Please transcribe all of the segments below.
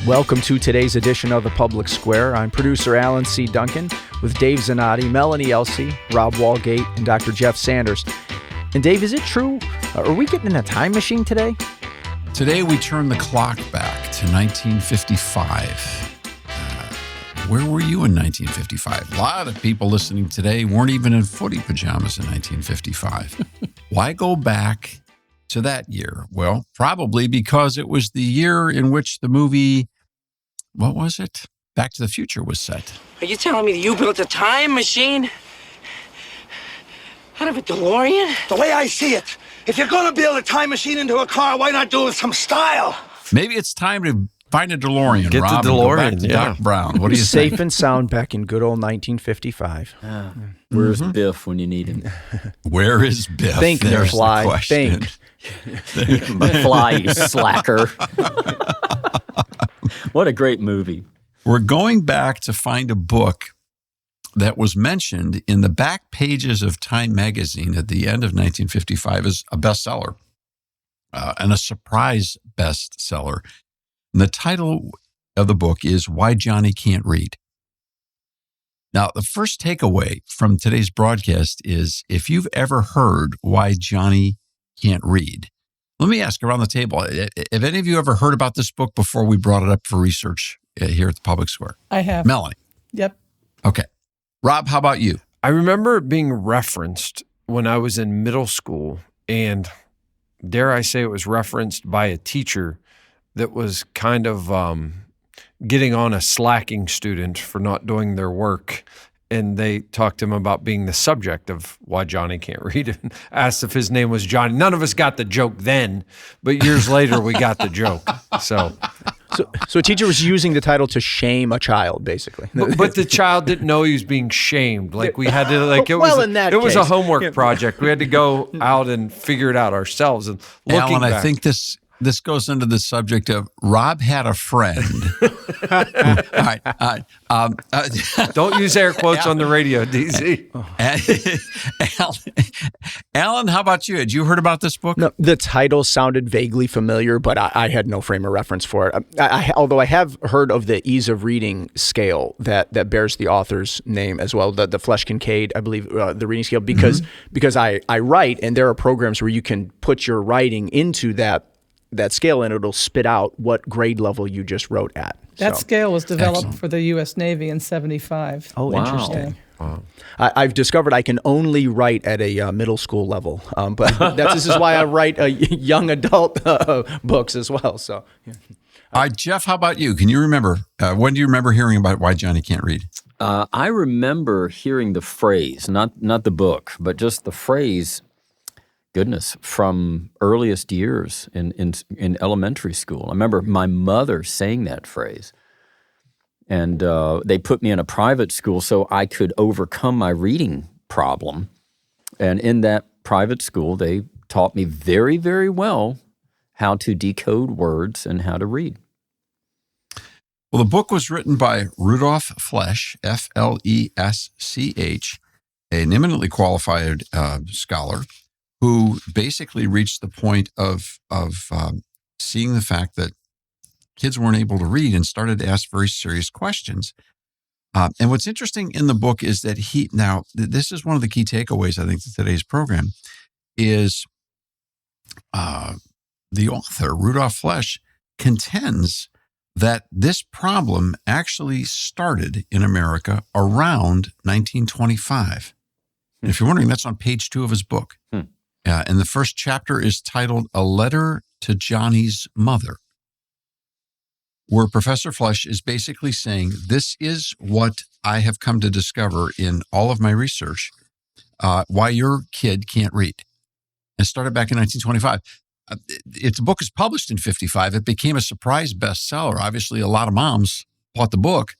Welcome to today's edition of The Public Square. I'm producer Alan C. Duncan with Dave Zanotti, Melanie Elsey, Rob Walgate, and Dr. Jeff Sanders. And Dave, is it true? Are we getting in a time machine today? Today we turn the clock back to 1955. Where were you in 1955? A lot of people listening today weren't even in footy pajamas in 1955. Why go back to that year? Well, probably because it was the year in which the movie, what was it? Back to the Future was set. Are you telling me that you built a time machine out of a DeLorean? The way I see it, if you're going to build a time machine into a car, why not do it with some style? Maybe it's time to find a DeLorean, Get Rob, the and go DeLorean, back to yeah. Doc Brown. What do you Safe think? and sound back in good old 1955. Where's Biff when you need him? Where is Biff? Think, There's the McFly, question. think. Fly, you slacker. What a great movie. We're going back to find a book that was mentioned in the back pages of Time magazine at the end of 1955 as a bestseller and a surprise bestseller. And the title of the book is Why Johnny Can't Read. Now, the first takeaway from today's broadcast is if you've ever heard Why Johnny Can't Read, let me ask around the table, have any of you ever heard about this book before we brought it up for research here at the Public Square? I have. Melanie? Yep. Okay. Rob, how about you? I remember it being referenced when I was in middle school, and dare I say it was referenced by a teacher that was kind of getting on a slacking student for not doing their work. And they talked to him about being the subject of Why Johnny Can't Read, and asked if his name was Johnny. None of us got the joke then, but years later we got the joke. So So a teacher was using the title to shame a child, basically. but the child didn't know he was being shamed. Like we had to, like it Well, was, in that it was a case. homework project. We had to go out and figure it out ourselves. And looking Alan, I back, think this goes into the subject of Rob had a friend. All right. don't use air quotes on the radio, DZ. Alan, how about you? Had you heard about this book? No, the title sounded vaguely familiar, but I had no frame of reference for it. Although I have heard of the ease of reading scale that bears the author's name as well, the Flesch Kincaid, I believe, the reading scale, because I write, and there are programs where you can put your writing into that scale, and it'll spit out what grade level you just wrote at. That So- scale was developed Excellent. for the U.S. Navy in 75. Oh, Wow. interesting. Wow. I've discovered I can only write at a middle school level, but this is why I write young adult books as well. So, yeah. All right, Jeff, how about you? Can you remember, when do you remember hearing about Why Johnny Can't Read? I remember hearing the phrase, not the book, but just the phrase, goodness, from earliest years in elementary school. I remember my mother saying that phrase. And they put me in a private school so I could overcome my reading problem. And in that private school, they taught me very, very well how to decode words and how to read. Well, the book was written by Rudolf Flesch, F-L-E-S-C-H, an eminently qualified scholar who basically reached the point of seeing the fact that kids weren't able to read and started to ask very serious questions. And what's interesting in the book is that this is one of the key takeaways, I think, to today's program, is the author, Rudolf Flesch, contends that this problem actually started in America around 1925. And if you're wondering, that's on page 2 of his book. And the first chapter is titled A Letter to Johnny's Mother, where Professor Flesch is basically saying, this is what I have come to discover in all of my research, why your kid can't read. It started back in 1925. If the book is published in 55, it became a surprise bestseller. Obviously, a lot of moms bought the book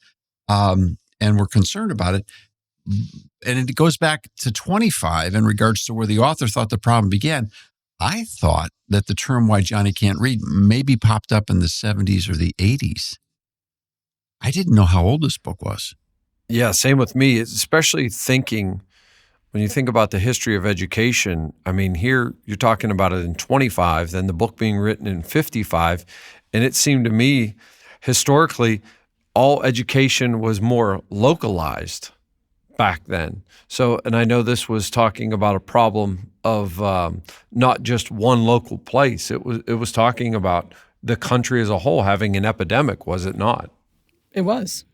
and were concerned about it. And it goes back to 25 in regards to where the author thought the problem began. I thought that the term Why Johnny Can't Read maybe popped up in the 70s or the 80s. I didn't know how old this book was. Yeah, same with me, especially thinking, when you think about the history of education, I mean, here you're talking about it in 25, then the book being written in 55, and it seemed to me historically, all education was more localized back then. So, and I know this was talking about a problem of not just one local place. It was talking about the country as a whole having an epidemic, was it not? It was.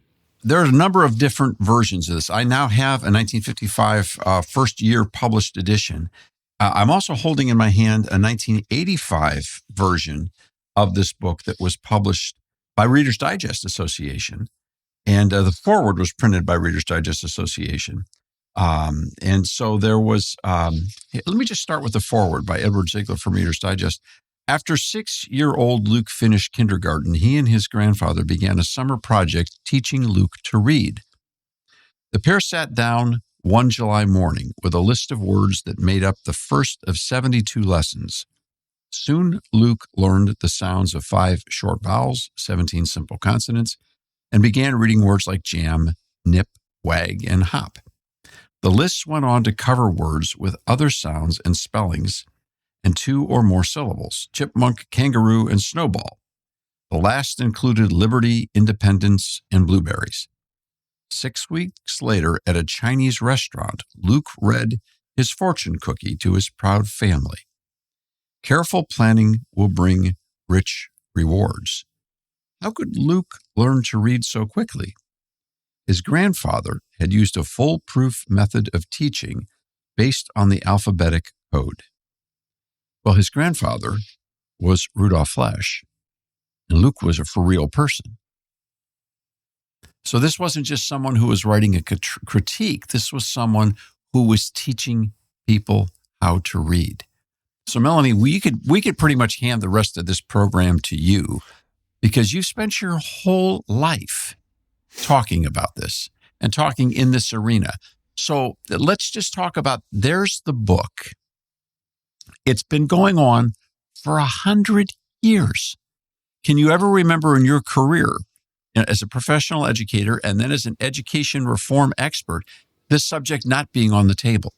There are a number of different versions of this. I now have a 1955 first year published edition. I'm also holding in my hand a 1985 version of this book that was published by Reader's Digest Association. And the foreword was printed by Reader's Digest Association. And so there was, let me just start with the foreword by Edward Ziegler from Reader's Digest. After 6-year-old Luke finished kindergarten, he and his grandfather began a summer project teaching Luke to read. The pair sat down one July morning with a list of words that made up the first of 72 lessons. Soon, Luke learned the sounds of 5 short vowels, 17 simple consonants, and began reading words like jam, nip, wag, and hop. The lists went on to cover words with other sounds and spellings and 2 or more syllables: chipmunk, kangaroo, and snowball. The last included liberty, independence, and blueberries. 6 weeks later, at a Chinese restaurant, Luke read his fortune cookie to his proud family. Careful planning will bring rich rewards. How could Luke learn to read so quickly? His grandfather had used a foolproof method of teaching based on the alphabetic code. Well, his grandfather was Rudolph Flesch, and Luke was a for real person. So this wasn't just someone who was writing a critique. This was someone who was teaching people how to read. So Melanie, we could pretty much hand the rest of this program to you, because you've spent your whole life talking about this and talking in this arena. So let's just talk about, there's the book. It's been going on for 100 years. Can you ever remember in your career, as a professional educator and then as an education reform expert, this subject not being on the table?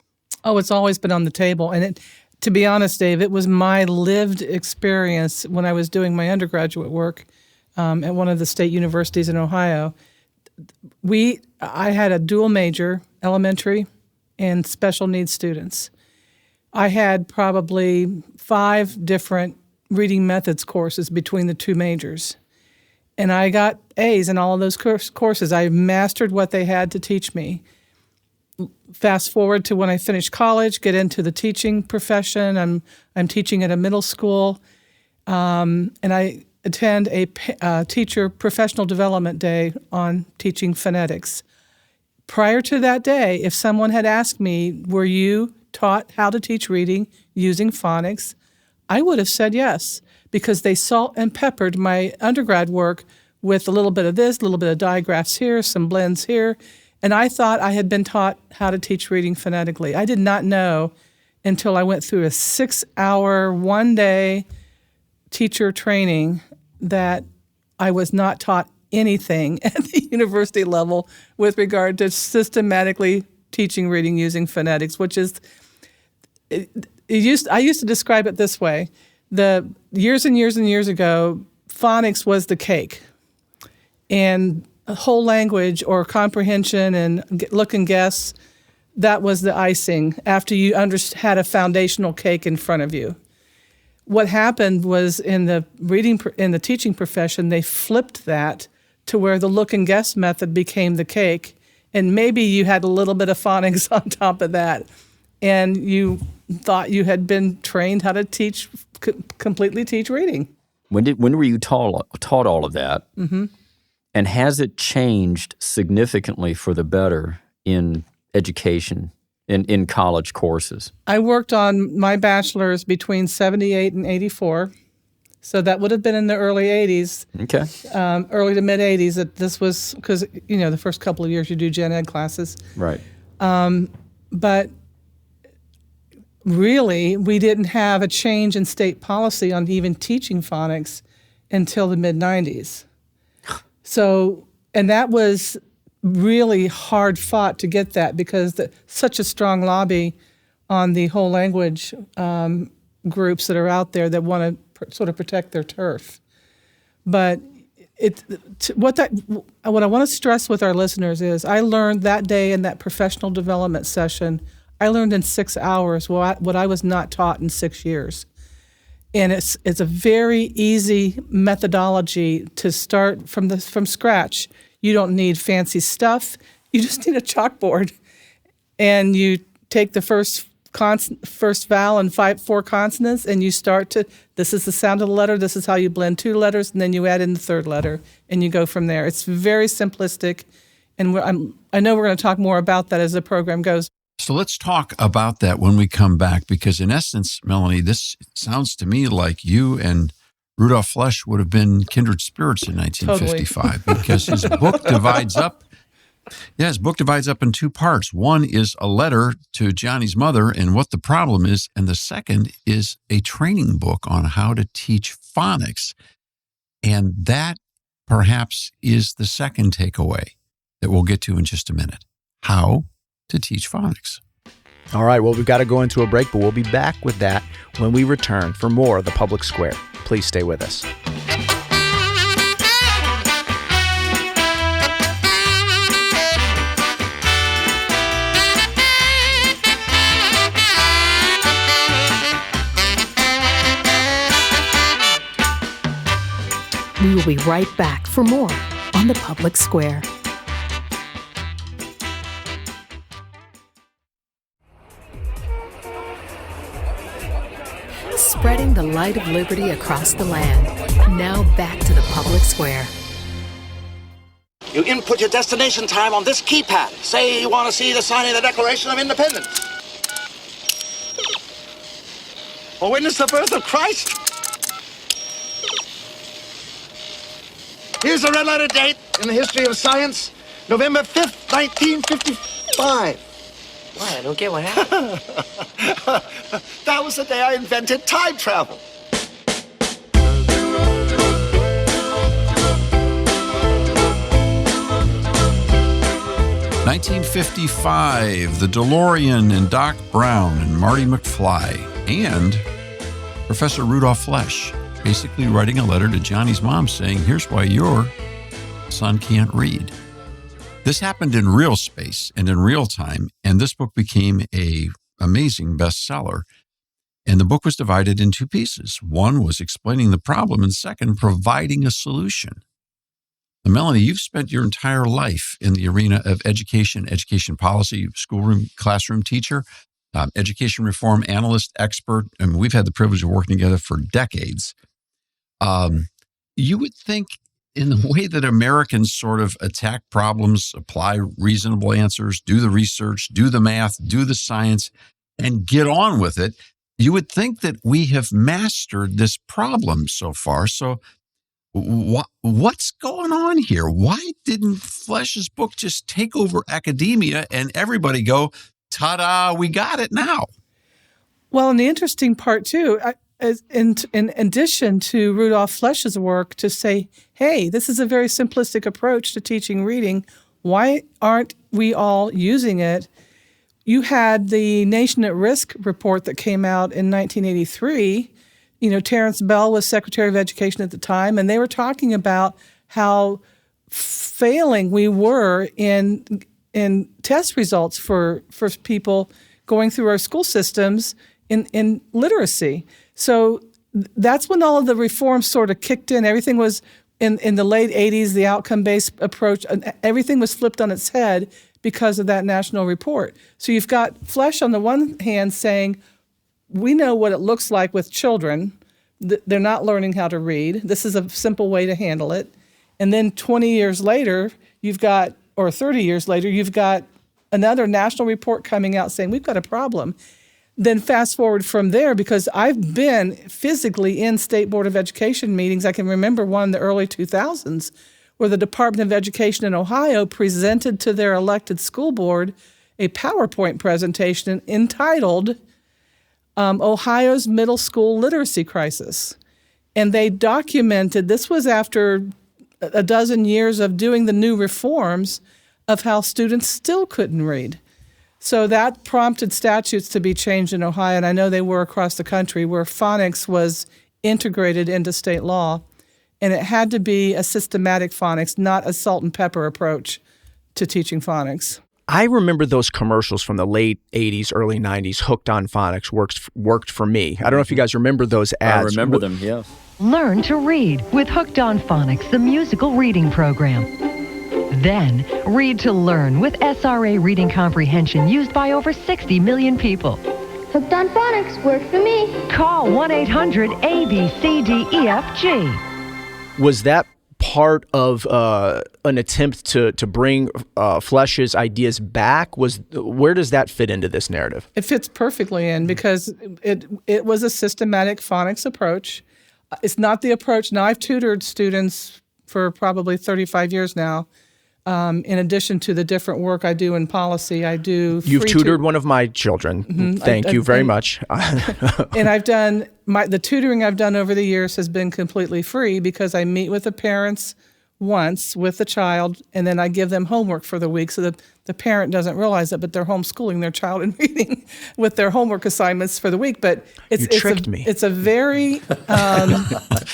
Oh, it's always been on the table. And to be honest, Dave, it was my lived experience when I was doing my undergraduate work at one of the state universities in Ohio. I had a dual major, elementary and special needs students. I had probably 5 different reading methods courses between the 2 majors. And I got A's in all of those courses. I mastered what they had to teach me. Fast forward to when I finished college, get into the teaching profession. I'm teaching at a middle school, and I attend a teacher professional development day on teaching phonetics. Prior to that day, if someone had asked me, were you taught how to teach reading using phonics, I would have said yes, because they salt and peppered my undergrad work with a little bit of this, a little bit of digraphs here, some blends here, and I thought I had been taught how to teach reading phonetically. I did not know until I went through a 6-hour, one-day teacher training that I was not taught anything at the university level with regard to systematically teaching reading using phonetics, which is, I used to describe it this way. The years and years and years ago, phonics was the cake. And whole language or comprehension and look and guess, that was the icing after you had a foundational cake in front of you. What happened was in the teaching profession, they flipped that to where the look and guess method became the cake. And maybe you had a little bit of phonics on top of that. And you thought you had been trained how to completely teach reading. When were you taught all of that? Mm-hmm. And has it changed significantly for the better in education, in college courses? I worked on my bachelor's between 78 and 84. So that would have been in the early 80s. Okay. Early to mid 80s. That this was because, the first couple of years you do gen ed classes. Right. But really, we didn't have a change in state policy on even teaching phonics until the mid 90s. So, and that was really hard fought to get that because such a strong lobby on the whole language groups that are out there that want to sort of protect their turf. But what I want to stress with our listeners is I learned that day in that professional development session, I learned in 6 hours what I was not taught in 6 years. And it's a very easy methodology to start from scratch. You don't need fancy stuff. You just need a chalkboard, and you take the first vowel and 4 consonants, and you start to, this is the sound of the letter, this is how you blend 2 letters, and then you add in the 3rd letter, and you go from there. It's very simplistic, and I know we're going to talk more about that as the program goes. So let's talk about that when we come back, because in essence, Melanie, this sounds to me like you and Rudolf Flesch would have been kindred spirits in 1955, totally. Because his book divides up. Yeah, his book divides up in 2 parts. One is a letter to Johnny's mother and what the problem is, and the second is a training book on how to teach phonics. And that perhaps is the second takeaway that we'll get to in just a minute. How to teach phonics. All right, well, we've got to go into a break, but we'll be back with that when we return for more of The Public Square. Please stay with us. We will be right back for more on The Public Square. Spreading the light of liberty across the land. Now back to The Public Square. You input your destination time on this keypad. Say you want to see the signing of the Declaration of Independence. Or witness the birth of Christ. Here's the red letter date in the history of science, November 5th, 1955. Why? I don't get what happened. That was the day I invented time travel. 1955, the DeLorean and Doc Brown and Marty McFly and Professor Rudolf Flesch basically writing a letter to Johnny's mom saying, here's why your son can't read. This happened in real space and in real time, and this book became an amazing bestseller. And the book was divided in 2 pieces. One was explaining the problem, and second, providing a solution. Now, Melanie, you've spent your entire life in the arena of education policy, schoolroom, classroom teacher, education reform analyst, expert. I mean, we've had the privilege of working together for decades. You would think in the way that Americans sort of attack problems, apply reasonable answers, do the research, do the math, do the science, and get on with it, you would think that we have mastered this problem so far. So what's going on here? Why didn't Flesch's book just take over academia and everybody go, ta-da, we got it now? Well, and the interesting part, too, in addition to Rudolf Flesch's work to say, hey, this is a very simplistic approach to teaching reading. Why aren't we all using it? You had the Nation at Risk report that came out in 1983. You know, Terrence Bell was Secretary of Education at the time, and they were talking about how failing we were in test results for people going through our school systems in literacy. So that's when all of the reforms sort of kicked in. Everything was in the late 80s, the outcome-based approach, everything was flipped on its head because of that national report. So you've got Flesch on the one hand saying, we know what it looks like with children. They're not learning how to read. This is a simple way to handle it. And then 20 years later, or 30 years later, you've got another national report coming out saying, we've got a problem. Then fast forward from there, because I've been physically in State Board of Education meetings. I can remember one in the early 2000s where the Department of Education in Ohio presented to their elected school board a PowerPoint presentation entitled Ohio's Middle School Literacy Crisis. And they documented, this was after a dozen years of doing the new reforms, of how students still couldn't read. So that prompted statutes to be changed in Ohio, and I know they were across the country, where phonics was integrated into state law. and it had to be a systematic phonics, not a salt and pepper approach to teaching phonics. I remember those commercials from the late 80s, early 90s. Hooked on Phonics worked for me. I don't know if you guys remember those ads. I remember them, yeah. Learn to read with Hooked on Phonics, the musical reading program. Then, read to learn with SRA reading comprehension used by over 60 million people. Hooked on Phonics worked for me. Call 1-800-ABCDEFG. Was that part of an attempt to bring Flesh's ideas back? Where does that fit into this narrative? It fits perfectly in because it was a systematic phonics approach. It's not the approach. Now, I've tutored students for probably 35 years now. In addition to the different work I do in policy, I do You've tutored one of my children. Mm-hmm. Thank you very much. And I've done the tutoring I've done over the years has been completely free because I meet with the parents once with the child, and then I give them homework for the week so that the parent doesn't realize it, but they're homeschooling their child and reading with their homework assignments for the week. But you tricked me. It's a very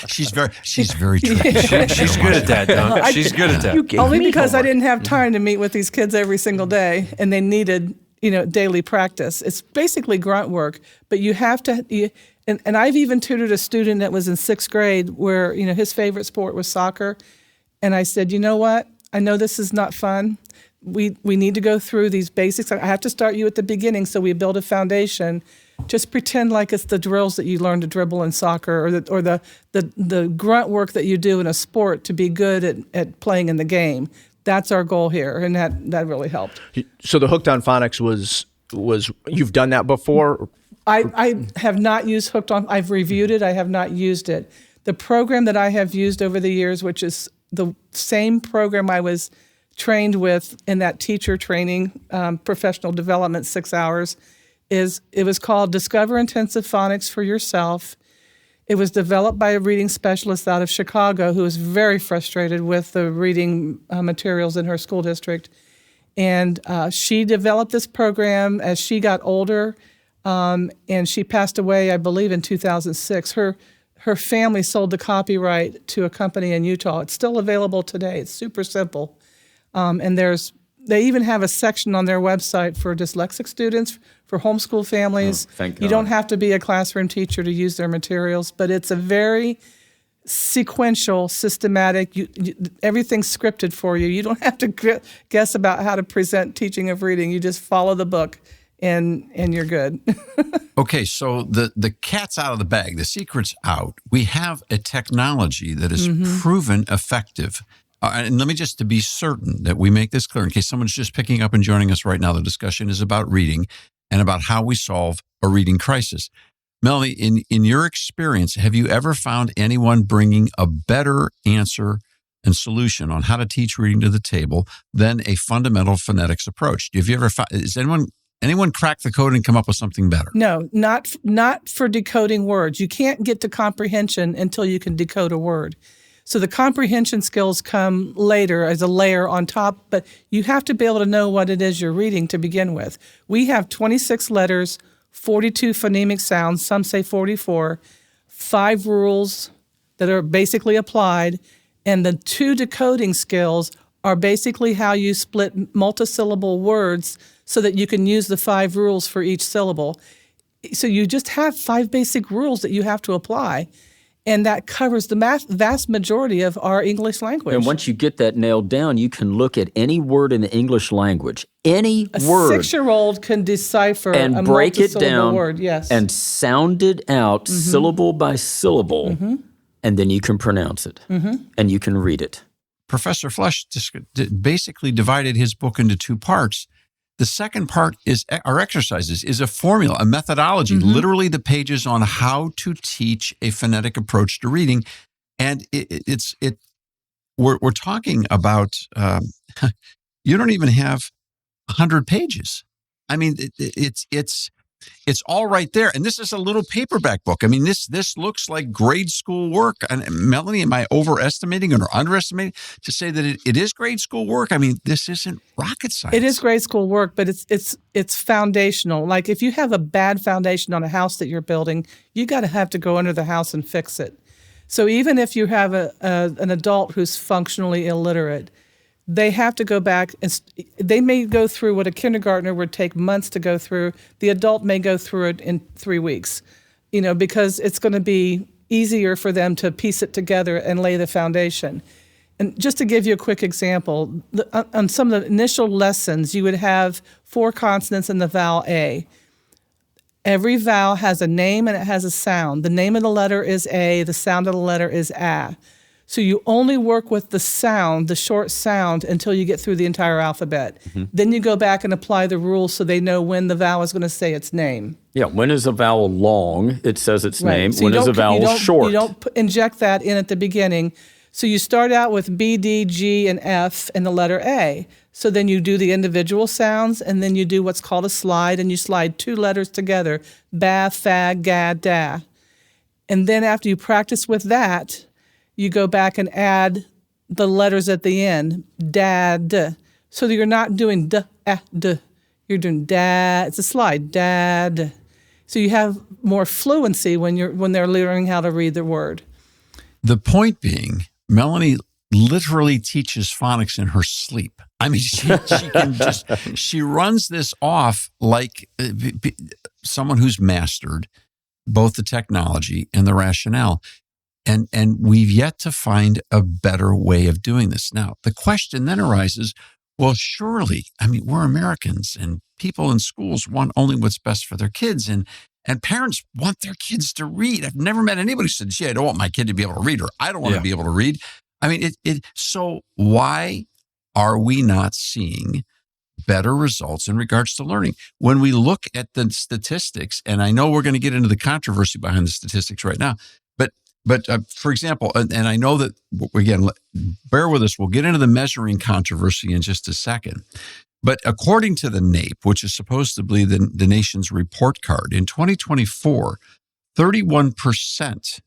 she's very tricky. She's good at that, Don. She's good at that. Only because I didn't have time to meet with these kids every single day, and they needed daily practice. It's basically grunt work, but you have to. And I've even tutored a student that was in 6th grade where his favorite sport was soccer. And I said, you know what? I know this is not fun. We need to go through these basics. I have to start you at the beginning so we build a foundation. Just pretend like it's the drills that you learn to dribble in soccer or the grunt work that you do in a sport to be good at playing in the game. That's our goal here, and that really helped. So the Hooked on Phonics was you've done that before? I have not used Hooked on. I've reviewed it. I have not used it. The program that I have used over the years, which is the same program I was trained with in that teacher training, professional development, 6 hours, it was called Discover Intensive Phonics for Yourself. It was developed by a reading specialist out of Chicago who was very frustrated with the reading materials in her school district. And she developed this program as she got older, and she passed away, I believe, in 2006. Her family sold the copyright to a company in Utah. It's still available today. It's super simple. And they even have a section on their website for dyslexic students, for homeschool families. Oh, thank God. You don't have to be a classroom teacher to use their materials, but it's a very sequential, systematic, everything's scripted for you. You don't have to guess about how to present teaching of reading. You just follow the book. And you're good. Okay, so the cat's out of the bag. The secret's out. We have a technology that is proven effective. And let me just to be certain that we make this clear in case someone's just picking up and joining us right now. The discussion is about reading and about how we solve a reading crisis. Melanie, in your experience, have you ever found anyone bringing a better answer and solution on how to teach reading to the table than a fundamental phonetics approach? Have you ever found, is anyone crack the code and come up with something better? No, not for decoding words. You can't get to comprehension until you can decode a word. So the comprehension skills come later as a layer on top, but you have to be able to know what it is you're reading to begin with. We have 26 letters, 42 phonemic sounds, some say 44, 5 rules that are basically applied, and the 2 decoding skills are basically how you split multisyllable words so that you can use the 5 rules for each syllable. So you just have 5 basic rules that you have to apply, and that covers the vast majority of our English language. And once you get that nailed down, you can look at any word in the English language, any word. A 6-year-old can decipher and a break it down word, yes. and sound it out syllable by syllable, and then you can pronounce it, and you can read it. Professor Flesh basically divided his book into 2 parts. The second part are exercises, is a formula, a methodology, literally the pages on how to teach a phonetic approach to reading. And we're talking about, you don't even have 100 pages. I mean, it's all right there. And this is a little paperback book. I mean, this looks like grade school work. And Melanie, am I overestimating or underestimating to say that it is grade school work? I mean, this isn't rocket science. It is grade school work, but it's foundational. Like if you have a bad foundation on a house that you're building, you got to have to go under the house and fix it. So even if you have an adult who's functionally illiterate, they have to go back and they may go through what a kindergartner would take months to go through. The adult may go through it in 3 weeks, because it's going to be easier for them to piece it together and lay the foundation. And just to give you a quick example, on some of the initial lessons, you would have 4 consonants in the vowel A. Every vowel has a name and it has a sound. The name of the letter is A, the sound of the letter is A. So you only work with the sound, the short sound, until you get through the entire alphabet. Mm-hmm. Then you go back and apply the rules so they know when the vowel is going to say its name. Yeah, when is a vowel long, it says its name. So when is a vowel short? You don't inject that in at the beginning. So you start out with B, D, G, and F and the letter A. So then you do the individual sounds, and then you do what's called a slide, and you slide 2 letters together, ba, fa, ga, da. And then after you practice with that, you go back and add the letters at the end, da, d. So that you're not doing d, d. You're doing da. It's a slide, da, d. So you have more fluency when they're learning how to read the word. The point being, Melanie literally teaches phonics in her sleep. I mean, she runs this off like someone who's mastered both the technology and the rationale. And we've yet to find a better way of doing this. Now, the question then arises, well, surely, I mean, we're Americans and people in schools want only what's best for their kids. And parents want their kids to read. I've never met anybody who said, gee, I don't want my kid to be able to read, or I don't want to be able to read. I mean, so why are we not seeing better results in regards to learning? When we look at the statistics, and I know we're going to get into the controversy behind the statistics right now, but for example, and I know that, again, bear with us, we'll get into the measuring controversy in just a second. But according to the NAEP, which is supposedly the nation's report card, in 2024, 31%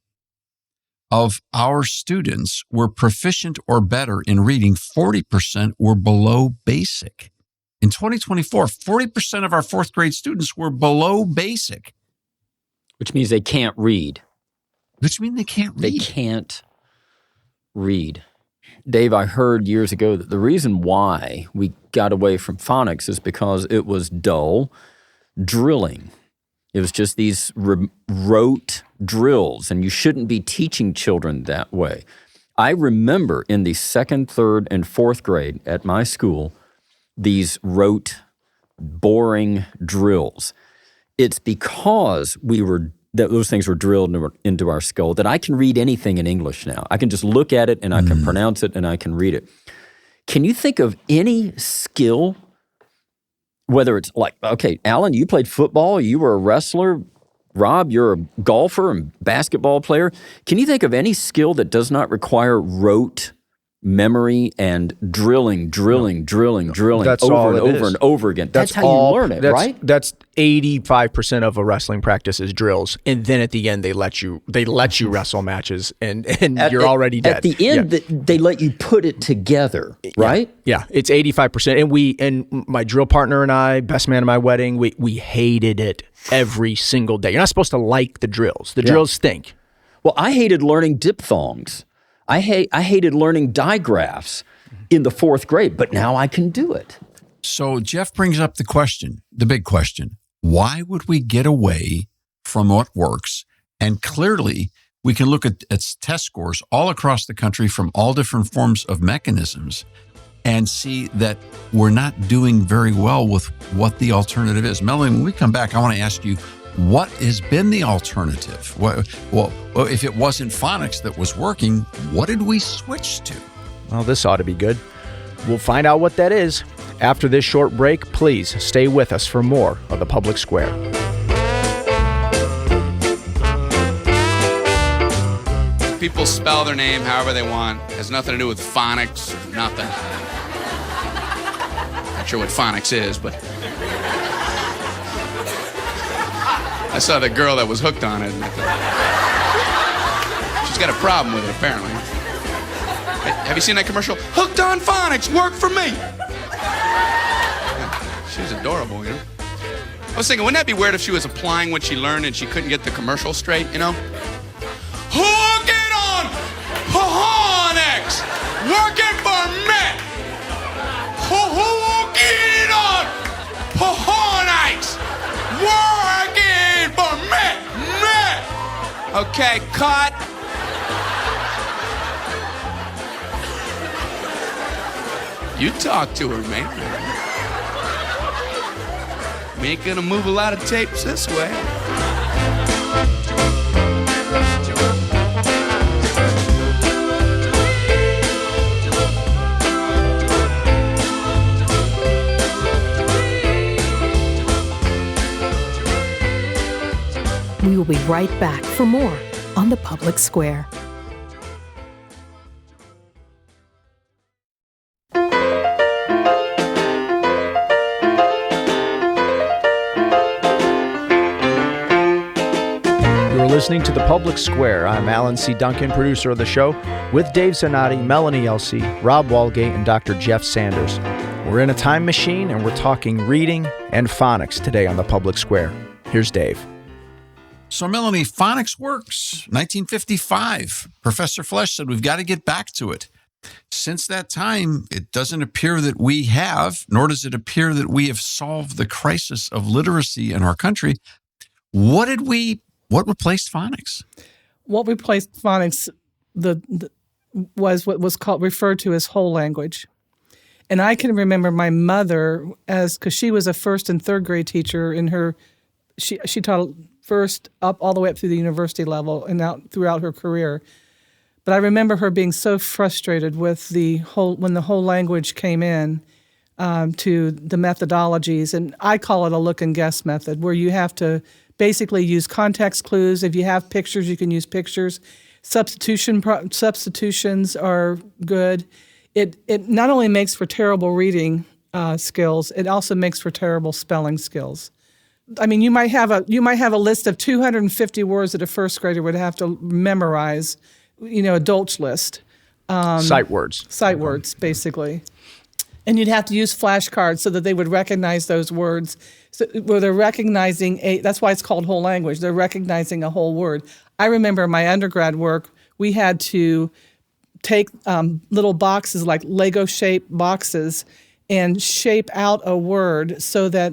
of our students were proficient or better in reading. 40% were below basic. In 2024, 40% of our 4th grade students were below basic. Which means they can't read. Which means they can't read. They can't read. Dave, I heard years ago that the reason why we got away from phonics is because it was dull drilling. It was just these rote drills, and you shouldn't be teaching children that way. I remember in the 2nd, 3rd, and 4th grade at my school, these rote, boring drills. It's because those things were drilled into our skull that I can read anything in English now. I can just look at it and I can pronounce it and I can read it. Can you think of any skill, whether it's like, okay, Alan, you played football, you were a wrestler, Rob, you're a golfer and basketball player. Can you think of any skill that does not require rote memory and drilling That's over and over and over again? That's how you learn it, right? That's 85% of a wrestling practice is drills, and then at the end they let you wrestle matches, and you're already dead. At the end, they let you put it together, right? Yeah, it's 85%, and my drill partner and I, best man at my wedding, we hated it every single day. You're not supposed to like the drills. The drills stink. Well, I hated learning diphthongs. I hated learning digraphs in the 4th grade, but now I can do it. So Jeff brings up the big question. Why would we get away from what works? And clearly, we can look at test scores all across the country from all different forms of mechanisms and see that we're not doing very well with what the alternative is. Melanie, when we come back, I want to ask you, what has been the alternative? Well, if it wasn't phonics that was working, what did we switch to? Well, this ought to be good. We'll find out what that is. After this short break, please stay with us for more of The Public Square. People spell their name however they want. It has nothing to do with phonics or nothing. Not sure what phonics is, but I saw the girl that was hooked on it. She's got a problem with it, apparently. Have you seen that commercial? Hooked on phonics, work for me. She was adorable, you know. I was thinking, wouldn't that be weird if she was applying what she learned and she couldn't get the commercial straight, you know? Hook it on working for me. Working on phonics. Working for me. Okay, cut. You talk to her, man. We ain't gonna move a lot of tapes this way. We will be right back for more on The Public Square. You're listening to The Public Square. I'm Alan C. Duncan, producer of the show, with Dave Zanotti, Melanie Elsey, Rob Walgate, and Dr. Jeff Sanders. We're in a time machine, and we're talking reading and phonics today on The Public Square. Here's Dave. So, Melanie, phonics works. 1955. Professor Flesch said we've got to get back to it. Since that time, it doesn't appear that we have, nor does it appear that we have solved the crisis of literacy in our country. What replaced phonics? What replaced phonics was what was referred to as whole language. And I can remember my mother, because she was a first and third grade teacher she taught first up all the way up through the university level and out throughout her career. But I remember her being so frustrated with when the whole language came in to the methodologies. And I call it a look and guess method, where you have to basically use context clues. If you have pictures, you can use pictures. Substitutions are good. It not only makes for terrible reading skills, it also makes for terrible spelling skills. I mean, you might have a list of 250 words that a first grader would have to memorize, a Dolch list. Sight words. Sight words, basically. And you'd have to use flashcards so that they would recognize those words. So where they're recognizing that's why it's called whole language. They're recognizing a whole word. I remember my undergrad work, we had to take little boxes, like Lego-shaped boxes, and shape out a word so that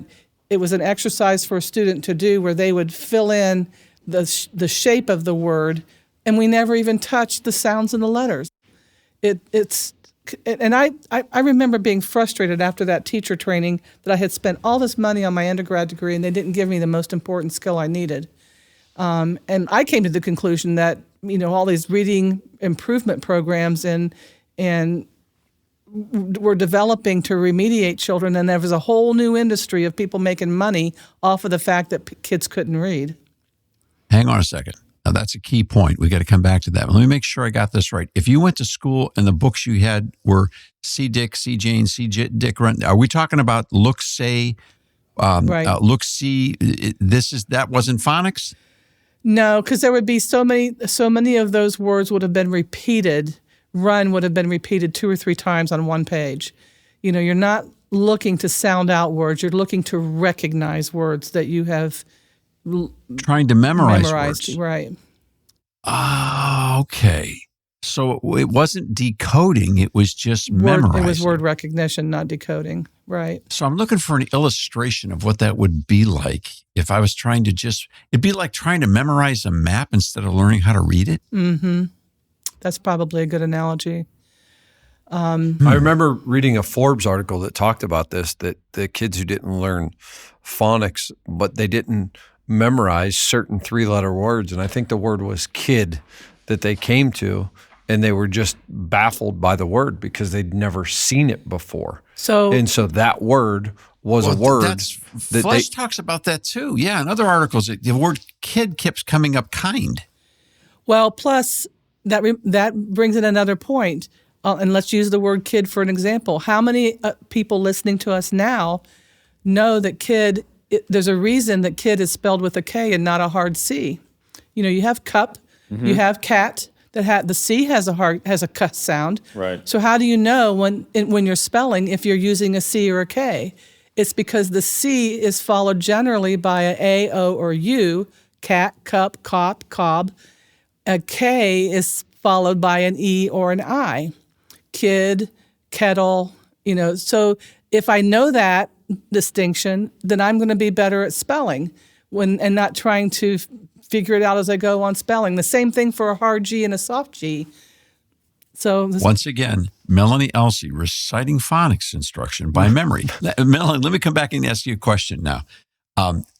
it was an exercise for a student to do where they would fill in the shape of the word, and we never even touched the sounds and the letters. And I remember being frustrated after that teacher training that I had spent all this money on my undergrad degree and they didn't give me the most important skill I needed. And I came to the conclusion that, all these reading improvement programs and were developing to remediate children, and there was a whole new industry of people making money off of the fact that kids couldn't read. Hang on a second. Now, that's a key point. We got to come back to that. Let me make sure I got this right. If you went to school and the books you had were C. Dick, C. Jane, C. Dick Run, are we talking about look, say, right. Look, see? That wasn't phonics? No, because there would be so many of those words would have been repeated. Run would have been repeated 2 or 3 times on one page. You're not looking to sound out words. You're looking to recognize words that you have trying to memorize words. Right. Okay. So it wasn't decoding. It was just memorizing. It was word recognition, not decoding. Right. So I'm looking for an illustration of what that would be like if I was trying to it'd be like trying to memorize a map instead of learning how to read it. Mm-hmm. That's probably a good analogy. I remember reading a Forbes article that talked about this, that the kids who didn't learn phonics, but they didn't memorize certain 3-letter words, and I think the word was kid that they came to, and they were just baffled by the word because they'd never seen it before. So that word was a word. Flesch talks about that too. Yeah, in other articles, the word kid keeps coming up kind. Well, plus that brings in another point. And let's use the word kid for an example. How many people listening to us now know that kid, there's a reason that kid is spelled with a K and not a hard C. You have cup, you have cat, the C has a cuss sound. Right. So how do you know when you're spelling if you're using a C or a K? It's because the C is followed generally by a O, or U, cat, cup, cop, cob. A K is followed by an E or an I. kid, kettle, So if I know that distinction, then I'm going to be better at spelling and not trying to figure it out as I go on spelling. The same thing for a hard G and a soft G. So once again, Melanie Elsey reciting phonics instruction by memory. Melanie, let me come back and ask you a question now.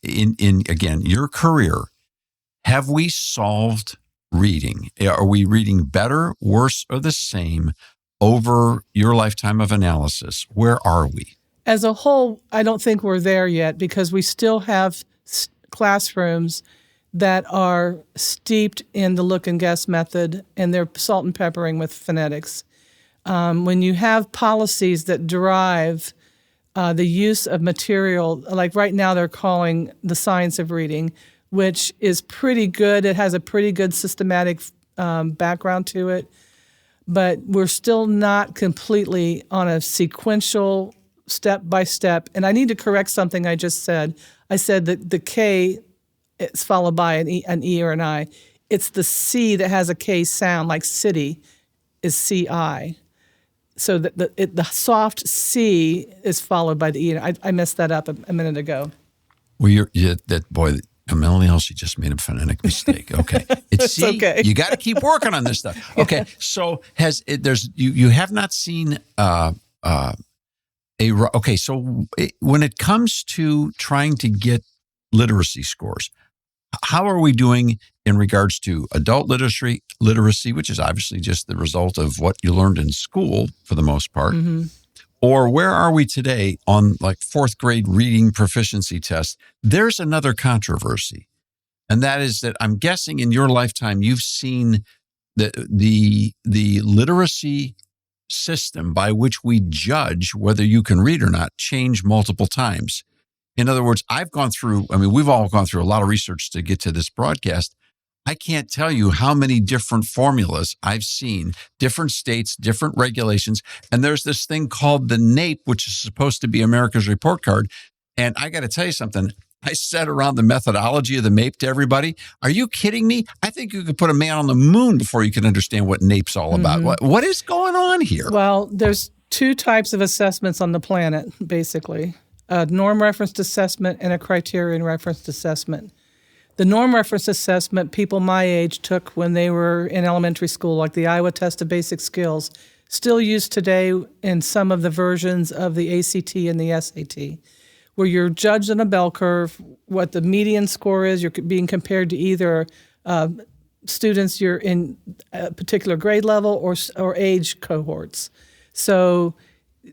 In again, your career, have we solved reading? Are we reading better, worse, or the same over your lifetime of analysis? Where are we? As a whole, I don't think we're there yet because we still have classrooms that are steeped in the look and guess method, and they're salt and peppering with phonetics. When you have policies that drive the use of material, like right now they're calling the science of reading, which is pretty good. It has a pretty good systematic background to it, but we're still not completely on a sequential step-by-step. And I need to correct something I just said. I said that the K is followed by an E or an I. It's the C that has a K sound, like city is CI. So the soft C is followed by the E. I messed that up a minute ago. Well, Melanie Elsey just made a phonetic mistake. Okay, It's okay. You got to keep working on this stuff. Okay, so you have not seen so when it comes to trying to get literacy scores, how are we doing in regards to adult literacy, which is obviously just the result of what you learned in school for the most part? Mm-hmm. Or where are we today on like fourth grade reading proficiency tests? There's another controversy, and that is that I'm guessing in your lifetime you've seen the literacy system by which we judge whether you can read or not change multiple times. In other words, we've all gone through a lot of research to get to this broadcast. I can't tell you how many different formulas I've seen, different states, different regulations. And there's this thing called the NAEP, which is supposed to be America's report card. And I got to tell you something. I said around the methodology of the NAEP to everybody, are you kidding me? I think you could put a man on the moon before you can understand what NAEP's all about. What is going on here? Well, there's two types of assessments on the planet, basically. A norm referenced assessment and a criterion referenced assessment. The norm referenced assessment people my age took when they were in elementary school, like the Iowa Test of Basic Skills, still used today in some of the versions of the ACT and the SAT, where you're judged on a bell curve, what the median score is, you're being compared to either students you're in a particular grade level or age cohorts. So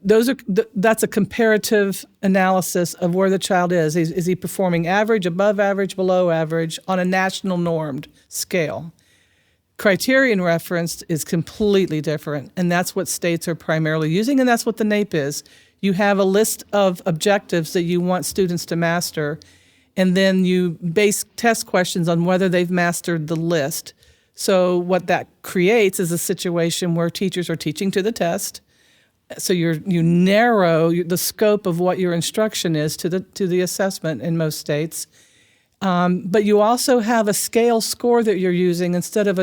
that's a comparative analysis of where the child is. Is he performing average, above average, below average on a national normed scale? Criterion referenced is completely different, and that's what states are primarily using, and that's what the NAEP is. You have a list of objectives that you want students to master, and then you base test questions on whether they've mastered the list. So what that creates is a situation where teachers are teaching to the test. So you narrow the scope of what your instruction is to the assessment in most states, but you also have a scale score that you're using instead of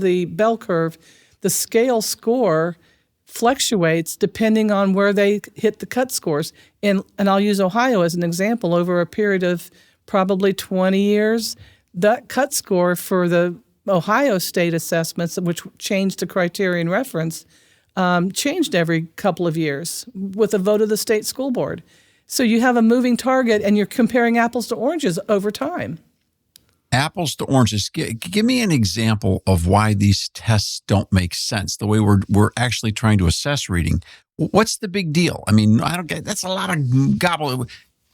the bell curve. The scale score fluctuates depending on where they hit the cut scores, and I'll use Ohio as an example. Over a period of probably 20 years, that cut score for the Ohio state assessments, which changed to criterion reference, changed every couple of years with a vote of the state school board. So you have a moving target, and you're comparing apples to oranges over time. Apples to oranges. Give me an example of why these tests don't make sense, the way we're actually trying to assess reading. What's the big deal? I mean, I don't get, that's a lot of gobble.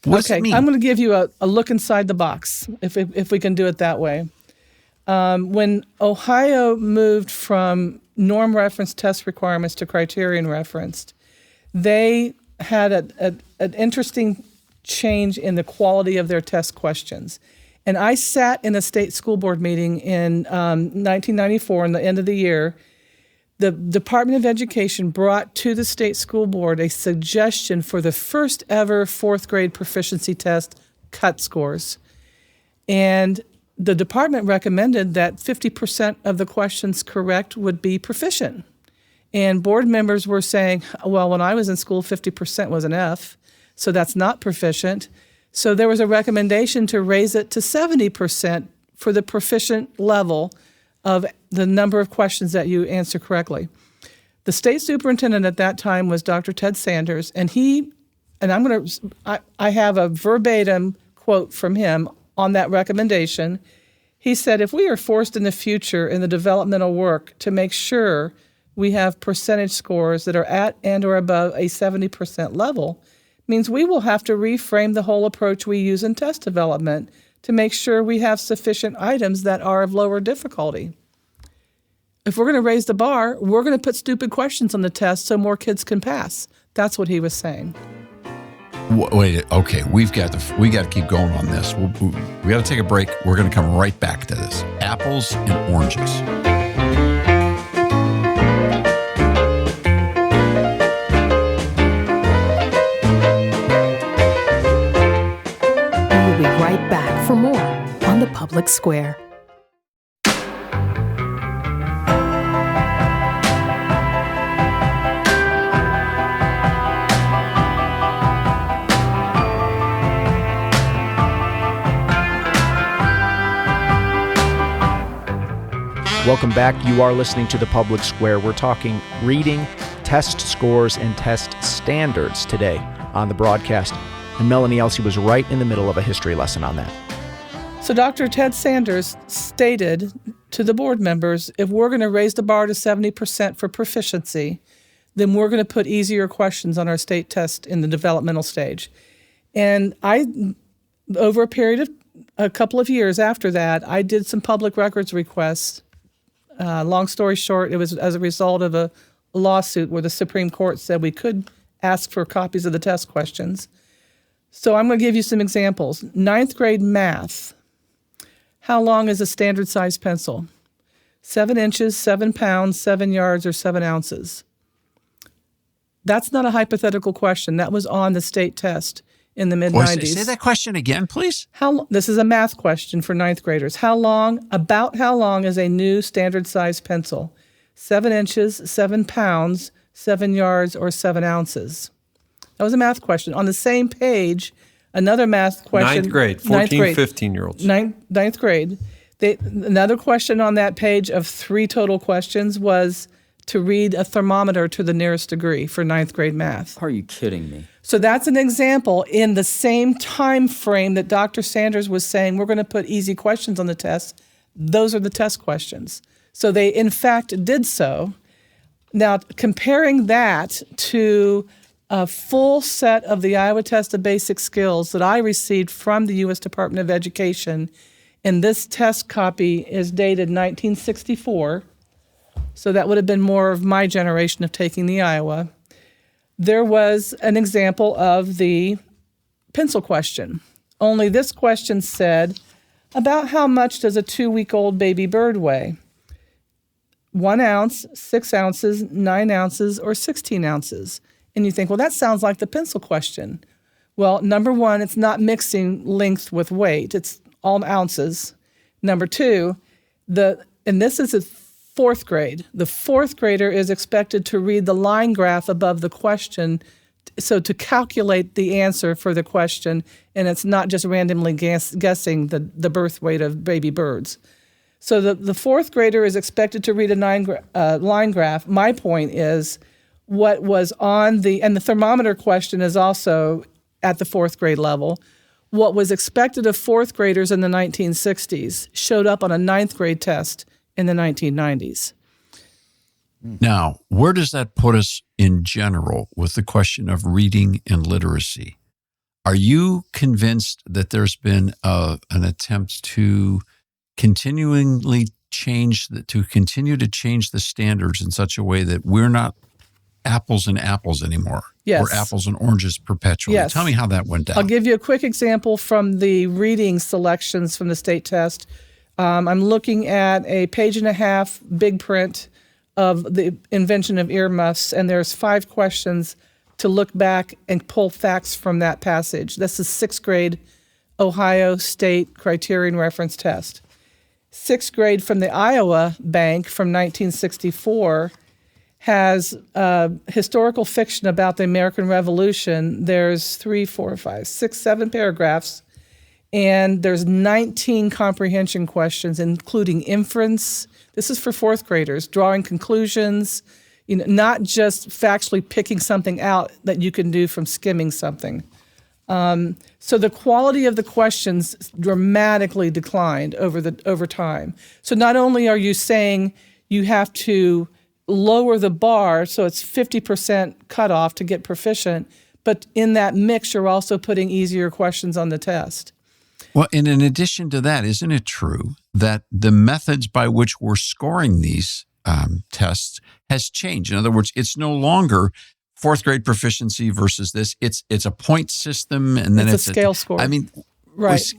What's it mean? I'm going to give you a look inside the box, if we can do it that way. When Ohio moved from norm reference test requirements to criterion referenced, they had an interesting change in the quality of their test questions. And I sat in a state school board meeting in 1994, in the end of the year. The Department of Education brought to the state school board a suggestion for the first ever fourth grade proficiency test cut scores. And the department recommended that 50% of the questions correct would be proficient. And board members were saying, well, when I was in school, 50% was an F, so that's not proficient. So there was a recommendation to raise it to 70% for the proficient level of the number of questions that you answer correctly. The state superintendent at that time was Dr. Ted Sanders, and I have a verbatim quote from him on that recommendation. He said, if we are forced in the future in the developmental work to make sure we have percentage scores that are at and or above a 70% level, means we will have to reframe the whole approach we use in test development to make sure we have sufficient items that are of lower difficulty. If we're going to raise the bar, we're going to put stupid questions on the test so more kids can pass. That's what he was saying. Wait, okay, we got to keep going on this. We got to take a break. We're going to come right back to this. Apples and oranges. We'll be right back for more on the Public Square. Welcome back. You are listening to The Public Square. We're talking reading, test scores, and test standards today on the broadcast. And Melanie Elsey was right in the middle of a history lesson on that. So Dr. Ted Sanders stated to the board members, if we're going to raise the bar to 70% for proficiency, then we're going to put easier questions on our state test in the developmental stage. And over a couple of years after that, I did some public records requests. Long story short, it was as a result of a lawsuit where the Supreme Court said we could ask for copies of the test questions. So I'm going to give you some examples. 9th grade math. How long is a standard size pencil? 7 inches, 7 pounds, 7 yards, or 7 ounces. That's not a hypothetical question. That was on the state test in the mid-90s. Say that question again, please. This is a math question for 9th graders. About how long is a new standard size pencil? 7 inches, 7 pounds, 7 yards, or 7 ounces? That was a math question. On the same page, another math question. 9th grade, 14, 15-year-olds. Ninth grade. Another question on that page of 3 total questions was to read a thermometer to the nearest degree for 9th grade math. Are you kidding me? So that's an example in the same time frame that Dr. Sanders was saying we're going to put easy questions on the test. Those are the test questions. So they, in fact, did so. Now, comparing that to a full set of the Iowa Test of Basic Skills that I received from the U.S. Department of Education, and this test copy is dated 1964, so that would have been more of my generation of taking the Iowa. There was an example of the pencil question. Only this question said, about how much does a 2-week-old baby bird weigh? 1 ounce, 6 ounces, 9 ounces, or 16 ounces? And you think, well, that sounds like the pencil question. Well, number one, it's not mixing length with weight. It's all ounces. Number two, and this is a 4th grade. The 4th grader is expected to read the line graph above the question, so to calculate the answer for the question, and it's not just randomly guessing the birth weight of baby birds. So the 4th grader is expected to read a line graph. My point is what was on and the thermometer question is also at the 4th grade level. What was expected of 4th graders in the 1960s showed up on a 9th grade test in the 1990s. Now, where does that put us in general with the question of reading and literacy? Are you convinced that there's been an attempt to continue to change the standards in such a way that we're not apples and apples anymore? Yes. We're apples and oranges perpetually. Yes. Tell me how that went down. I'll give you a quick example from the reading selections from the state test. I'm looking at a 1.5-page big print of the invention of earmuffs, and there's 5 questions to look back and pull facts from that passage. This is 6th grade Ohio State Criterion Reference Test. 6th grade from the Iowa Bank from 1964 has historical fiction about the American Revolution. There's 3, 4, 5, 6, 7 paragraphs, and there's 19 comprehension questions, including inference. This is for fourth graders, drawing conclusions, not just factually picking something out that you can do from skimming something. So the quality of the questions dramatically declined over time. So not only are you saying you have to lower the bar so it's 50% cutoff to get proficient, but in that mix you're also putting easier questions on the test. Well, and in addition to that, isn't it true that the methods by which we're scoring these tests has changed? In other words, it's no longer fourth grade proficiency versus this. It's a point system, and then it's a scale score. I mean, right.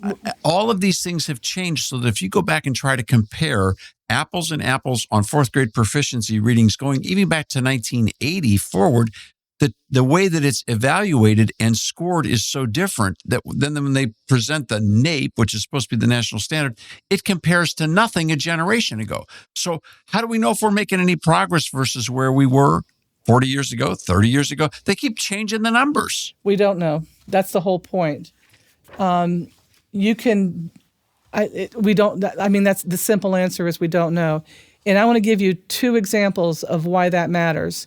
All of these things have changed so that if you go back and try to compare apples and apples on fourth grade proficiency readings going even back to 1980 forward, the way that it's evaluated and scored is so different that then when they present the NAEP, which is supposed to be the national standard, it compares to nothing a generation ago. So how do we know if we're making any progress versus where we were 40 years ago, 30 years ago? They keep changing the numbers. We don't know. That's the whole point. We don't. I mean, that's the simple answer is we don't know. And I want to give you 2 examples of why that matters.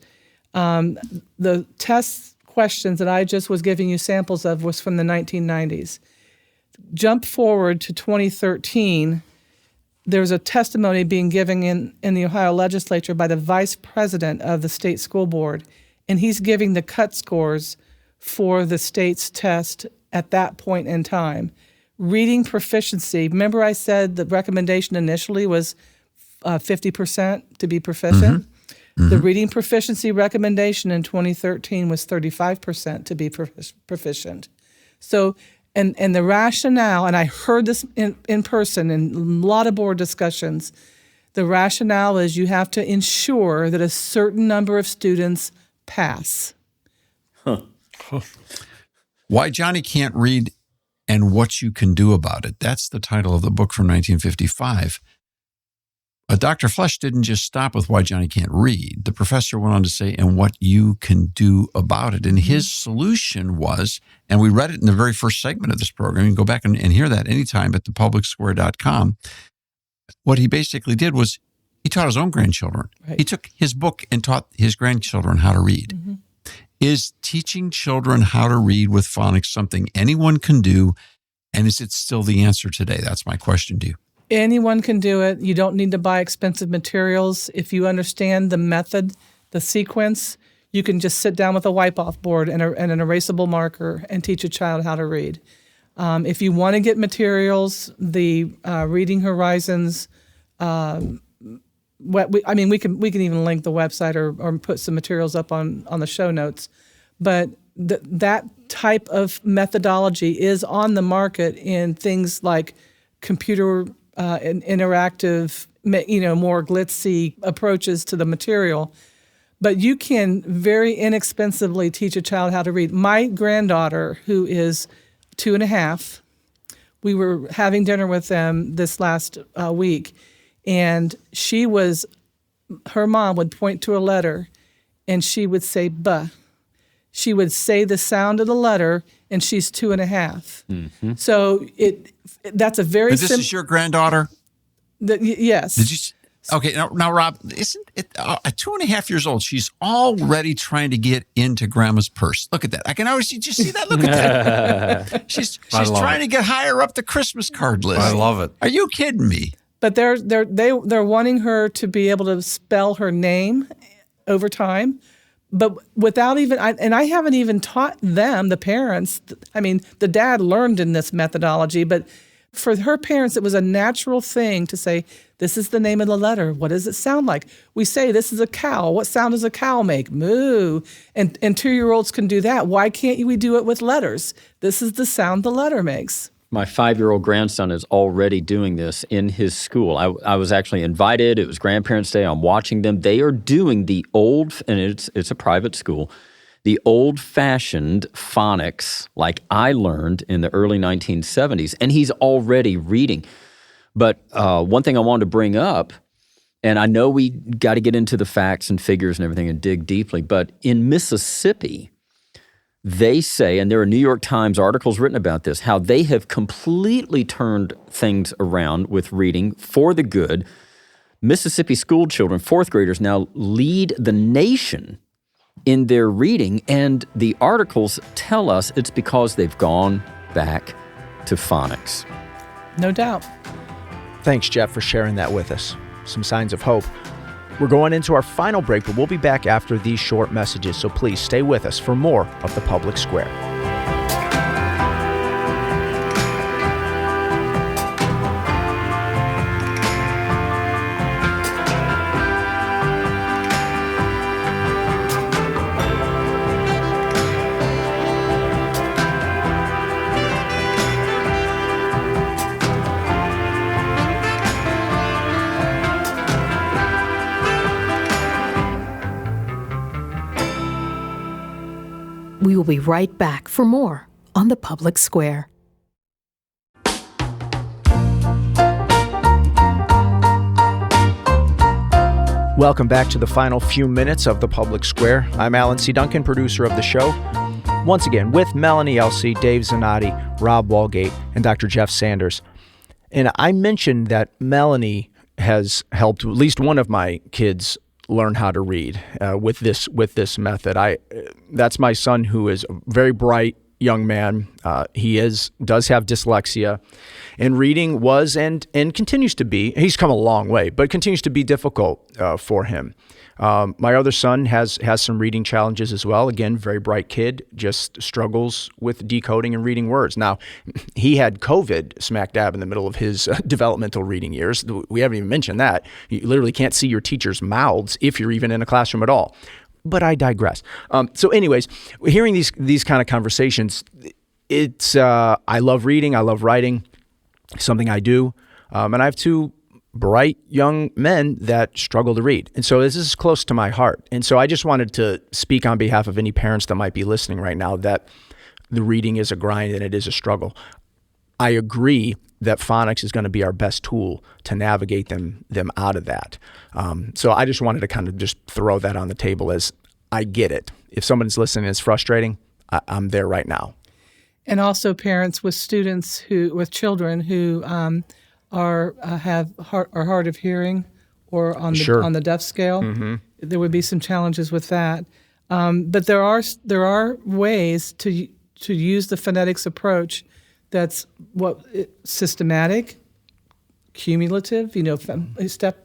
The test questions that I just was giving you samples of was from the 1990s. Jump forward to 2013. There's a testimony being given in the Ohio legislature by the vice president of the state school board, and he's giving the cut scores for the state's test at that point in time. Reading proficiency, remember I said the recommendation initially was 50% to be proficient? Mm-hmm. The reading proficiency recommendation in 2013 was 35% to be proficient. So, and the rationale, and I heard this in person in a lot of board discussions, the rationale is you have to ensure that a certain number of students pass. Why Johnny Can't Read and What You Can Do About It. That's the title of the book from 1955. Dr. Flesch didn't just stop with Why Johnny Can't Read. The professor went on to say, and what you can do about it. And his solution was, and we read it in the very first segment of this program. You can go back and hear that anytime at thepublicsquare.com. What he basically did was he taught his own grandchildren. Right. He took his book and taught his grandchildren how to read. Mm-hmm. Is teaching children how to read with phonics something anyone can do? And is it still the answer today? That's my question to you. Anyone can do it. You don't need to buy expensive materials. If you understand the method, the sequence, you can just sit down with a wipe-off board and an erasable marker and teach a child how to read. If you want to get materials, the Reading Horizons, we can even link the website or put some materials up on the show notes. But that type of methodology is on the market in things like computer interactive, more glitzy approaches to the material. But you can very inexpensively teach a child how to read. My granddaughter, who is 2.5, we were having dinner with them this last week, and her mom would point to a letter, and she would say, "buh." She would say the sound of the letter, and she's 2.5. Mm-hmm. So that's a very simple. This is your granddaughter? Yes. Did you? Okay, now, Rob, isn't it at 2.5 years old? She's already trying to get into Grandma's purse. Look at that! I can always see. Did you see that? Look at that! She's trying to get higher up the Christmas card list. I love it. Are you kidding me? But they're wanting her to be able to spell her name over time. But without I haven't even taught them, the parents. I mean, the dad learned in this methodology, but for her parents, it was a natural thing to say, this is the name of the letter. What does it sound like? We say, this is a cow. What sound does a cow make? Moo. And 2-year-olds can do that. Why can't we do it with letters? This is the sound the letter makes. My 5-year-old grandson is already doing this in his school. I was actually invited. It was Grandparents' Day. I'm watching them. They are doing the old, and it's a private school, the old-fashioned phonics like I learned in the early 1970s, and he's already reading. But one thing I wanted to bring up And I know we got to get into the facts and figures and everything and dig deeply, but in Mississippi, they say, and there are New York Times articles written about this, how they have completely turned things around with reading for the good. Mississippi school children, fourth graders, now lead the nation in their reading, and the articles tell us it's because they've gone back to phonics. No doubt. Thanks, Jeff, for sharing that with us. Some signs of hope. We're going into our final break, but we'll be back after these short messages, so please stay with us for more of The Public Square. We will be right back for more on The Public Square. Welcome back to the final few minutes of The Public Square. I'm Alan C. Duncan, producer of the show. Once again, with Melanie Elsey, Dave Zanotti, Rob Walgate, and Dr. Jeff Sanders. And I mentioned that Melanie has helped at least one of my kids learn how to read with this method. That's my son, who is a very bright young man. He does have dyslexia, and reading was and continues to be. He's come a long way, but continues to be difficult for him. My other son has some reading challenges as well. Again, very bright kid, just struggles with decoding and reading words. Now, he had COVID smack dab in the middle of his developmental reading years. We haven't even mentioned that. You literally can't see your teachers' mouths if you're even in a classroom at all. But I digress. So anyways, hearing these kind of conversations, it's I love reading, I love writing, something I do. And I have two bright young men that struggle to read. And so this is close to my heart. And so I just wanted to speak on behalf of any parents that might be listening right now that the reading is a grind and it is a struggle. I agree that phonics is going to be our best tool to navigate them out of that. So I just wanted to kind of just throw that on the table as I get it. If someone's listening and it's frustrating, I'm there right now. And also parents with children who are hard of hearing or on the deaf scale. Mm-hmm. There would be some challenges with that. But there are ways to use the phonetics approach that's systematic, cumulative,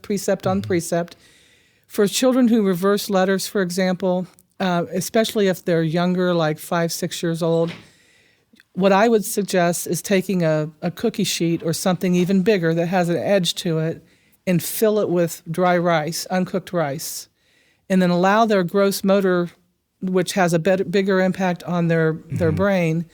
precept on precept. For children who reverse letters, for example, especially if they're younger, like 5, 6 years old, what I would suggest is taking a cookie sheet or something even bigger that has an edge to it and fill it with dry rice, uncooked rice, and then allow their gross motor, which has a bigger impact on their brain,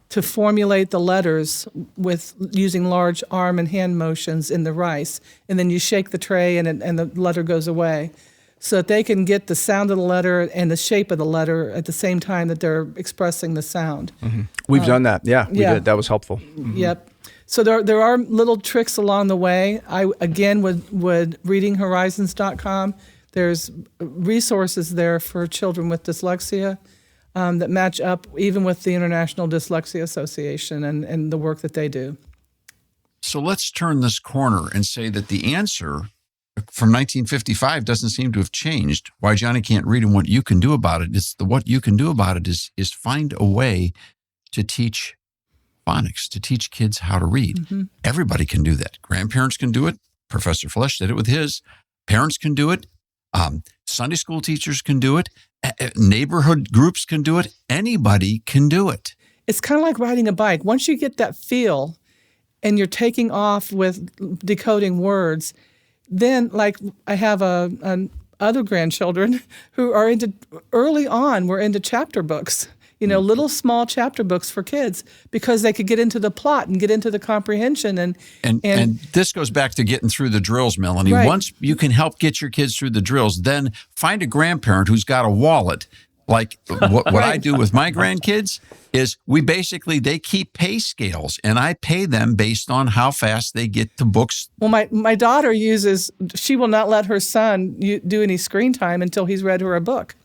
to formulate the letters with using large arm and hand motions in the rice. And then you shake the tray and the letter goes away, so that they can get the sound of the letter and the shape of the letter at the same time that they're expressing the sound. Mm-hmm. We've done that. Yeah, we did. That was helpful. Mm-hmm. Yep. So there are little tricks along the way. I, again, would readinghorizons.com. There's resources there for children with dyslexia that match up even with the International Dyslexia Association and the work that they do. So let's turn this corner and say that the answer from 1955 doesn't seem to have changed. Why Johnny can't read and what you can do about it. What you can do about it is find a way to teach phonics, to teach kids how to read. Mm-hmm. Everybody can do that. Grandparents can do it. Professor Flesch did it with his. Parents can do it. Sunday school teachers can do it. Neighborhood groups can do it. Anybody can do it. It's kind of like riding a bike. Once you get that feel and you're taking off with decoding words, then, like, I have other grandchildren who are we're into chapter books, little small chapter books for kids, because they could get into the plot and get into the comprehension. And this goes back to getting through the drills, Melanie. Right. Once you can help get your kids through the drills, then find a grandparent who's got a wallet Like what I do with my grandkids is they keep pay scales, and I pay them based on how fast they get to books. Well, my daughter she will not let her son do any screen time until he's read her a book.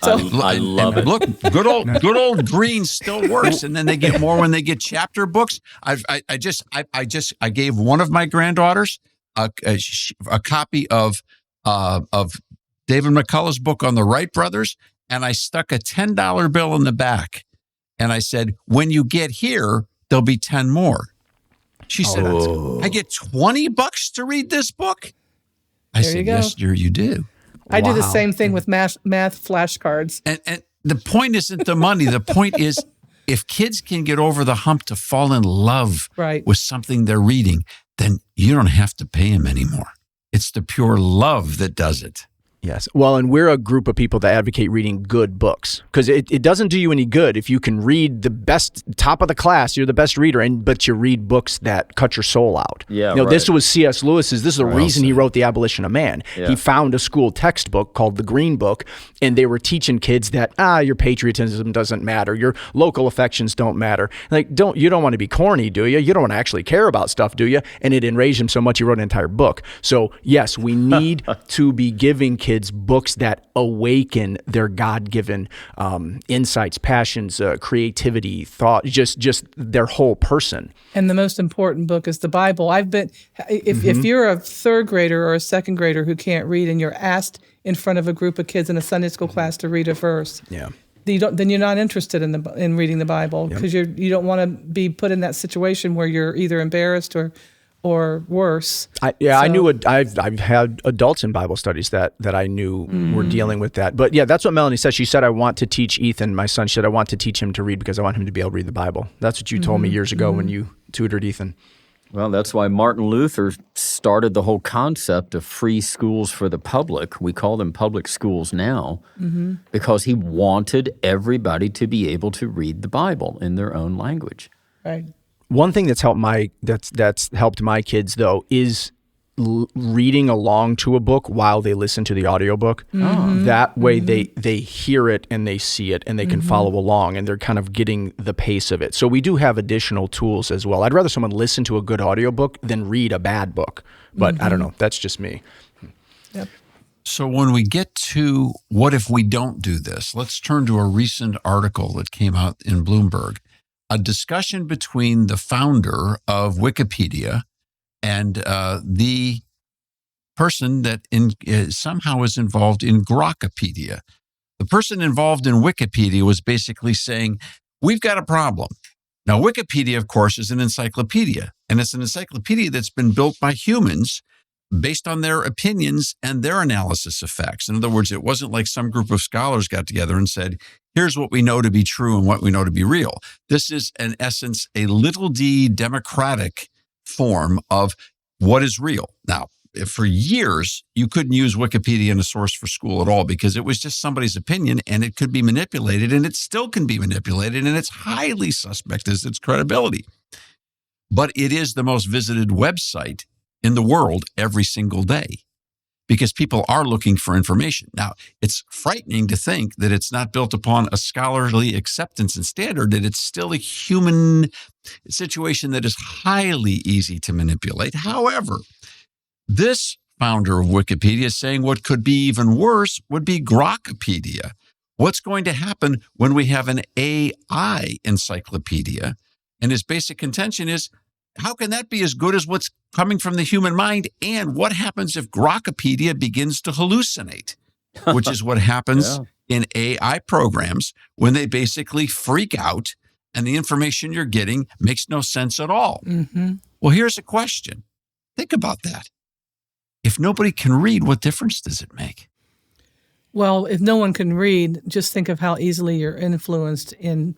So I love it. Look, good old green still works, and then they get more when they get chapter books. I gave one of my granddaughters a copy of David McCullough's book on the Wright brothers, and I stuck a $10 bill in the back, and I said, "When you get here, there'll be 10 more." She said, "I get $20 to read this book?" I said, "Yes, dear, you do." I do the same thing with math flashcards. And the point isn't the money. The point is, if kids can get over the hump to fall in love with something they're reading, then you don't have to pay them anymore. It's the pure love that does it. Yes. Well, and we're a group of people that advocate reading good books, because it doesn't do you any good if you can read the best, top of the class, you're the best reader, but you read books that cut your soul out. Yeah, This was C.S. Lewis's. This is the reason he wrote The Abolition of Man. Yeah. He found a school textbook called The Green Book, and they were teaching kids that, your patriotism doesn't matter. Your local affections don't matter. Like, you don't want to be corny, do you? You don't want to actually care about stuff, do you? And it enraged him so much, he wrote an entire book. So, yes, we need to be giving kids books that awaken their God-given insights, passions, creativity, thought, just their whole person. And the most important book is the Bible. If you're a third grader or a second grader who can't read, and you're asked in front of a group of kids in a Sunday school class to read a verse, then you're not interested in reading the Bible, because you don't want to be put in that situation where you're either embarrassed or worse. I've had adults in Bible studies that I knew were dealing with that. But yeah, that's what Melanie said. She said, I want to teach Ethan, my son, I want to teach him to read because I want him to be able to read the Bible. That's what you told me years ago when you tutored Ethan. Well, that's why Martin Luther started the whole concept of free schools for the public. We call them public schools now, because he wanted everybody to be able to read the Bible in their own language. Right. One thing that's helped my kids, though, is reading along to a book while they listen to the audiobook. That way they hear it and they see it and they can follow along, and they're kind of getting the pace of it. So we do have additional tools as well. I'd rather someone listen to a good audiobook than read a bad book. But I don't know. That's just me. Yep. So when we get to what if we don't do this, let's turn to a recent article that came out in Bloomberg. A discussion between the founder of Wikipedia and the person that somehow is involved in Grokpedia. The person involved in Wikipedia was basically saying, we've got a problem. Now, Wikipedia, of course, is an encyclopedia, and it's an encyclopedia that's been built by humans based on their opinions and their analysis of facts. In other words, it wasn't like some group of scholars got together and said, here's what we know to be true and what we know to be real. This is, in essence, a little d democratic form of what is real. Now, for years, you couldn't use Wikipedia in a source for school at all because it was just somebody's opinion, and it could be manipulated, and it still can be manipulated, and it's highly suspect as its credibility. But it is the most visited website in the world every single day, because people are looking for information. Now, it's frightening to think that it's not built upon a scholarly acceptance and standard, that it's still a human situation that is highly easy to manipulate. However, this founder of Wikipedia is saying what could be even worse would be Grokpedia. What's going to happen when we have an AI encyclopedia? And his basic contention is, how can that be as good as what's coming from the human mind? And what happens if Grokpedia begins to hallucinate, which is what happens in AI programs when they basically freak out and the information you're getting makes no sense at all. Well, here's a question. Think about that. If nobody can read, what difference does it make? Well, if no one can read, just think of how easily you're influenced in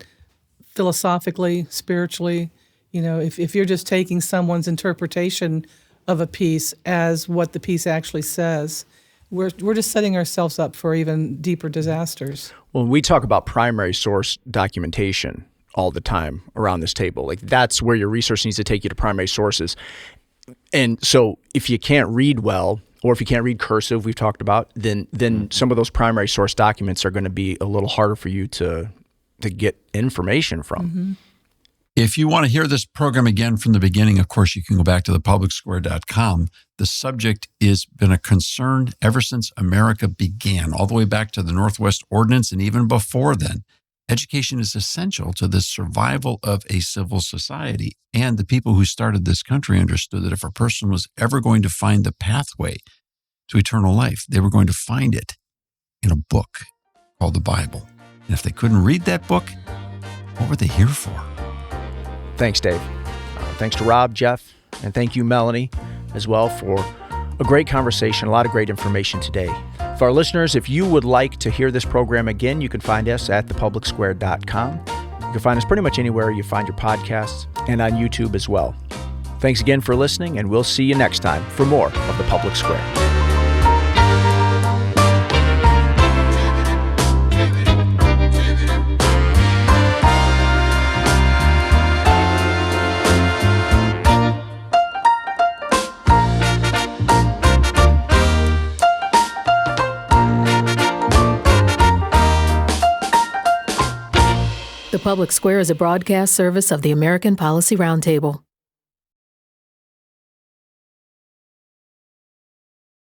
philosophically, spiritually. You know, if you're just taking someone's interpretation of a piece as what the piece actually says, we're just setting ourselves up for even deeper disasters. Well, we talk about primary source documentation all the time around this table. Like, that's where your research needs to take you to primary sources. And so if you can't read well, or if you can't read cursive, we've talked about, then some of those primary source documents are going to be a little harder for you to get information from. If you want to hear this program again from the beginning, of course, you can go back to thepublicsquare.com. The subject has been a concern ever since America began, all the way back to the Northwest Ordinance and even before then. Education is essential to the survival of a civil society. And the people who started this country understood that if a person was ever going to find the pathway to eternal life, they were going to find it in a book called the Bible. And if they couldn't read that book, what were they here for? Thanks, Dave. Thanks to Rob, Jeff, and thank you, Melanie, as well, for a great conversation, a lot of great information today. For our listeners, if you would like to hear this program again, you can find us at thepublicsquare.com. You can find us pretty much anywhere you find your podcasts and on YouTube as well. Thanks again for listening, and we'll see you next time for more of The Public Square. The Public Square is a broadcast service of the American Policy Roundtable.